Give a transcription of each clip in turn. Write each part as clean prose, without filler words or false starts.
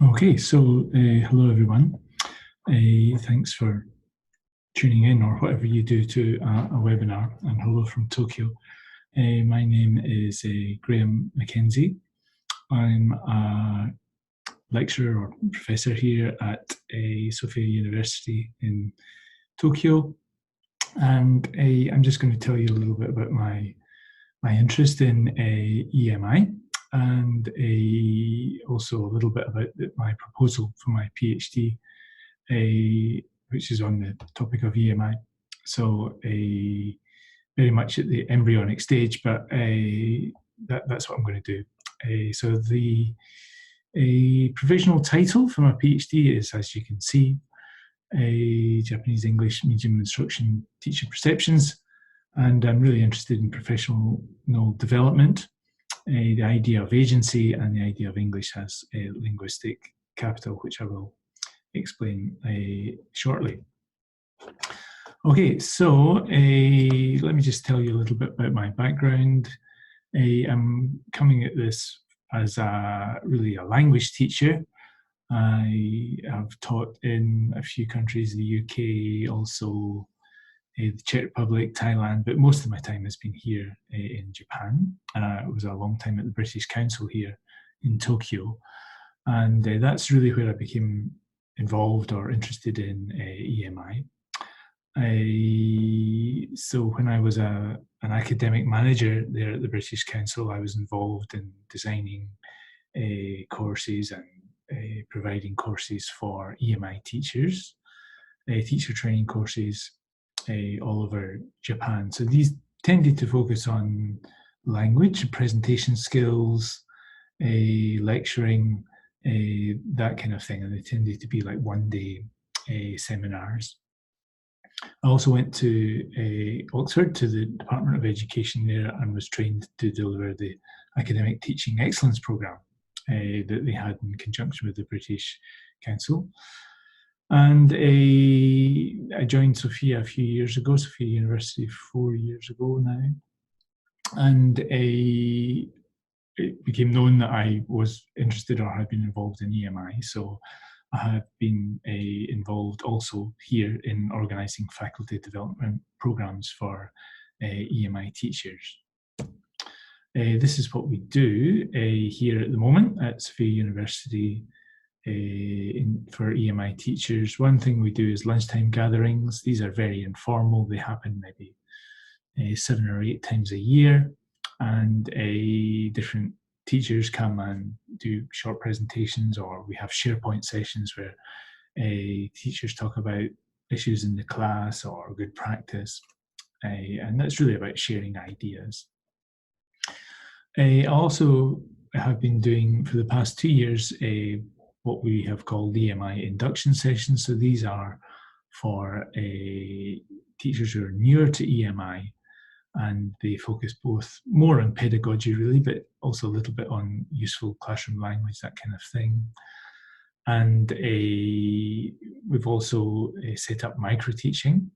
Okay, so hello everyone. Thanks for tuning in or whatever you do to a webinar, and hello from Tokyo. My name is Graham Mackenzie. I'm a lecturer or professor here at Sophia University in Tokyo, and I'm just going to tell you a little bit about my interest in EMI and also a little bit about my proposal for my PhD, which is on the topic of EMI. So very much at the embryonic stage, but that's what I'm going to do. So the provisional title for my PhD is, as you can see, Japanese English Medium Instruction Teacher Perceptions, and I'm really interested in professional development, the idea of agency, and the idea of English as a linguistic capital, which I will explain shortly. Okay, so let me just tell you a little bit about my background. I'm coming at this as really a language teacher. I have taught in a few countries, the UK, also the Czech Republic, Thailand, but most of my time has been here in Japan. It was a long time at the British Council here in Tokyo. And that's really where I became involved or interested in EMI. So when I was an academic manager there at the British Council, I was involved in designing courses and providing courses for EMI teachers, teacher training courses all over Japan. So these tended to focus on language, presentation skills, lecturing, that kind of thing, and they tended to be like one-day seminars. I also went to Oxford, to the Department of Education there, and was trained to deliver the Academic Teaching Excellence Programme that they had in conjunction with the British Council. And I joined Sofia a few years ago, Sophia University 4 years ago now. And it became known that I was interested or had been involved in EMI. So I have been involved also here in organising faculty development programmes for EMI teachers. This is what we do here at the moment at Sophia University for EMI teachers. One thing we do is lunchtime gatherings. These are very informal. They happen maybe 7 or 8 times a year, and different teachers come and do short presentations, or we have SharePoint sessions where teachers talk about issues in the class or good practice, and that's really about sharing ideas. I also have been doing for the past 2 years what we have called EMI induction sessions. So these are for teachers who are newer to EMI, and they focus both more on pedagogy really, but also a little bit on useful classroom language, that kind of thing. And we've also set up micro-teaching.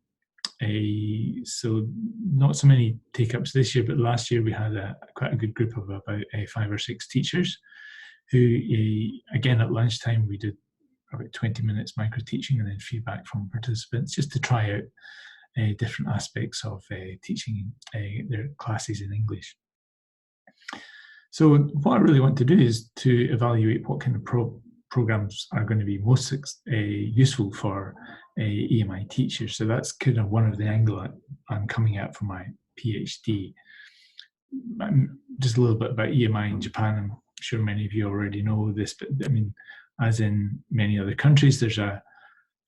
So not so many take-ups this year, but last year we had quite a good group of about 5 or 6 teachers who, again, at lunchtime, we did about 20 minutes micro-teaching and then feedback from participants just to try out different aspects of teaching their classes in English. So what I really want to do is to evaluate what kind of programs are going to be most useful for EMI teachers. So that's kind of one of the angles I'm coming at for my PhD. Just a little bit about EMI in Japan. I'm sure many of you already know this, but I mean, as in many other countries, there's a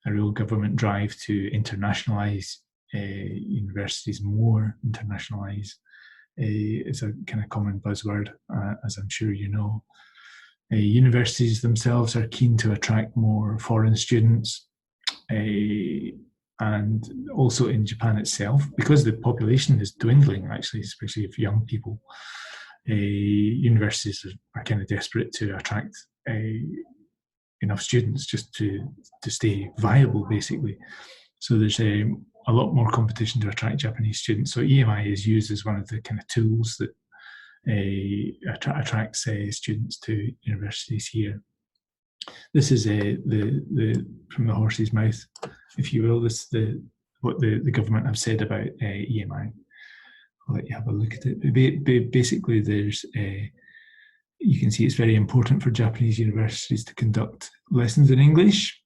real government drive to internationalize universities more, internationalize. It's a kind of common buzzword, as I'm sure you know. Universities themselves are keen to attract more foreign students, and also in Japan itself, because the population is dwindling, actually, especially of young people. Universities are kind of desperate to attract enough students just to stay viable, basically. So there's a lot more competition to attract Japanese students. So EMI is used as one of the kind of tools that attracts students to universities here. This is the from the horse's mouth, if you will. This what the government have said about EMI. I'll let you have a look at it. Basically, there's you can see it's very important for Japanese universities to conduct lessons in English,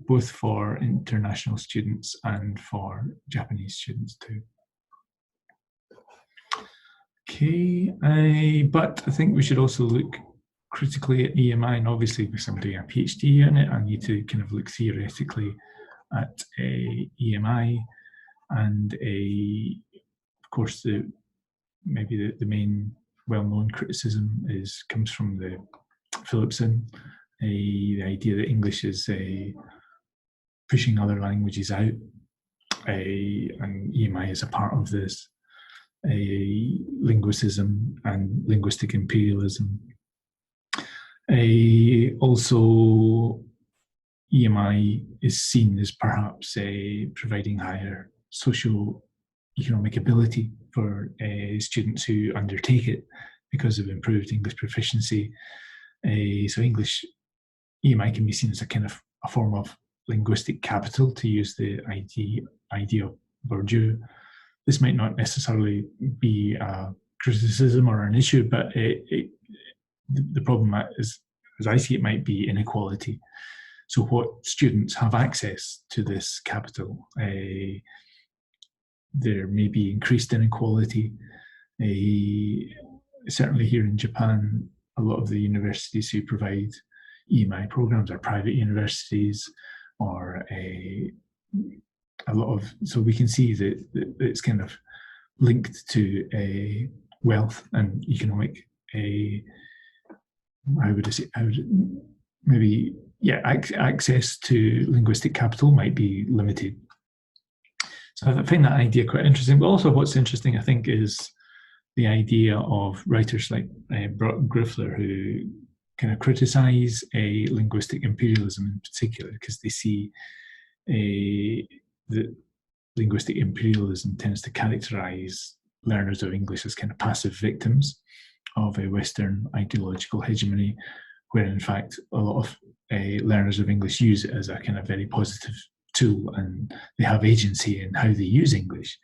both for international students and for Japanese students too. Okay, but I think we should also look critically at EMI, and obviously with somebody doing a PhD in it, I need to kind of look theoretically at EMI, and of course maybe the main well-known criticism comes from the Phillipson, the idea that English is pushing other languages out, and EMI is a part of this. Linguicism and linguistic imperialism. Also, EMI is seen as perhaps providing higher socio-economic ability for students who undertake it because of improved English proficiency. So EMI can be seen as a kind of a form of linguistic capital, to use the idea of Bourdieu. This might not necessarily be a criticism or an issue, but the problem is, as I see it, might be inequality. So what students have access to this capital, there may be increased inequality. Certainly here in Japan, a lot of the universities who provide EMI programs are private universities, or a lot of, so we can see that it's kind of linked to wealth and economic, access to linguistic capital might be limited. So I find that idea quite interesting. But also what's interesting, I think, is the idea of writers like Griffler, who kind of criticize linguistic imperialism in particular, because they see that linguistic imperialism tends to characterize learners of English as kind of passive victims of a Western ideological hegemony, where in fact a lot of learners of English use it as a kind of very positive tool, and they have agency in how they use English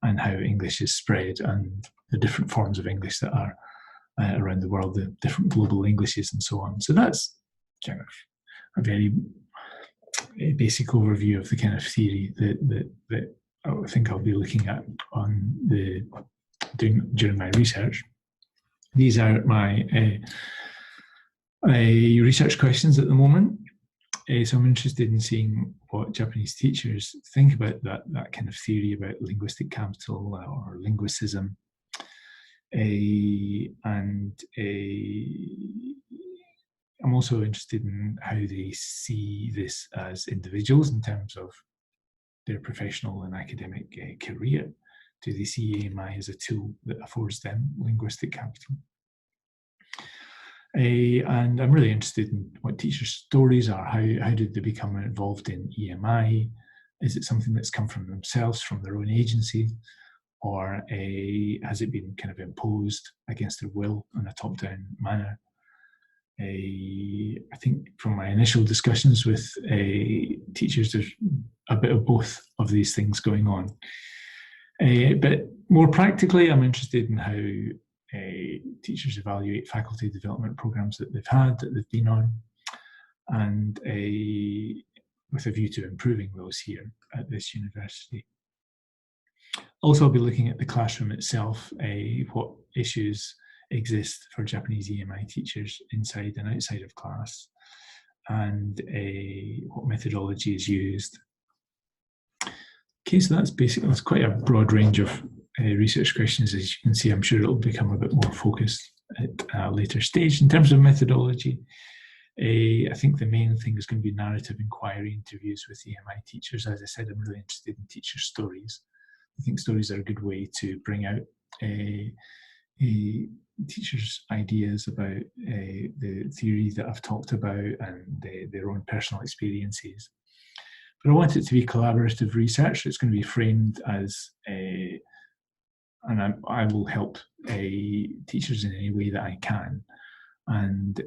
and how English is spread, and the different forms of English that are around the world, the different global Englishes and so on. So that's kind of a very basic overview of the kind of theory that I think I'll be looking at during my research. These are my research questions at the moment. So I'm interested in seeing what Japanese teachers think about that kind of theory about linguistic capital or linguicism. And I'm also interested in how they see this as individuals in terms of their professional and academic career. Do they see EMI as a tool that affords them linguistic capital? And I'm really interested in what teachers' stories are. How did they become involved in EMI? Is it something that's come from themselves, from their own agency? Or has it been kind of imposed against their will in a top-down manner? I think from my initial discussions with teachers, there's a bit of both of these things going on. But more practically, I'm interested in how teachers evaluate faculty development programs that they've been on, and with a view to improving those here at this university. Also, I'll be looking at the classroom itself, what issues exist for Japanese EMI teachers inside and outside of class, and what methodology is used. Okay, so that's quite a broad range of research questions. As you can see, I'm sure it'll become a bit more focused at a later stage. In terms of methodology, I think the main thing is going to be narrative inquiry interviews with EMI teachers. As I said, I'm really interested in teacher stories. I think stories are a good way to bring out teachers' ideas about the theory that I've talked about and their own personal experiences. But I want it to be collaborative research. It's going to be framed as and I will help teachers in any way that I can. and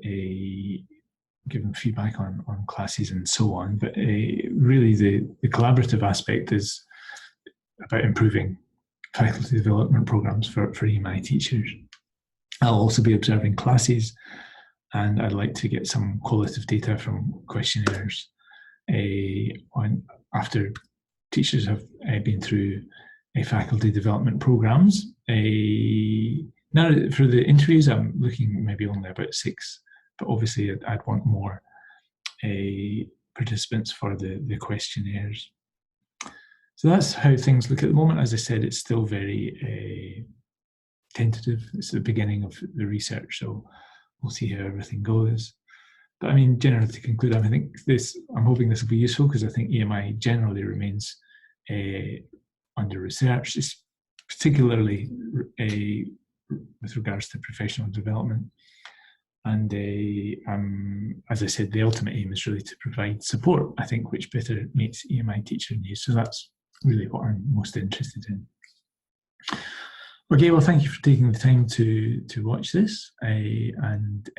giving feedback on classes and so on. But really the collaborative aspect is about improving faculty development programs for EMI teachers. I'll also be observing classes, and I'd like to get some qualitative data from questionnaires after teachers have been through faculty development programs. Now, for the interviews, I'm looking maybe only about 6, but obviously I'd want more participants for the questionnaires. So that's how things look at the moment. As I said, it's still very tentative. It's the beginning of the research, so we'll see how everything goes. But I mean, generally to conclude, I'm hoping this will be useful, because I think EMI generally remains under research, particularly with regards to professional development. And as I said, the ultimate aim is really to provide support, I think, which better meets EMI teacher needs. So that's really what I'm most interested in. Okay, well, thank you for taking the time to watch this, and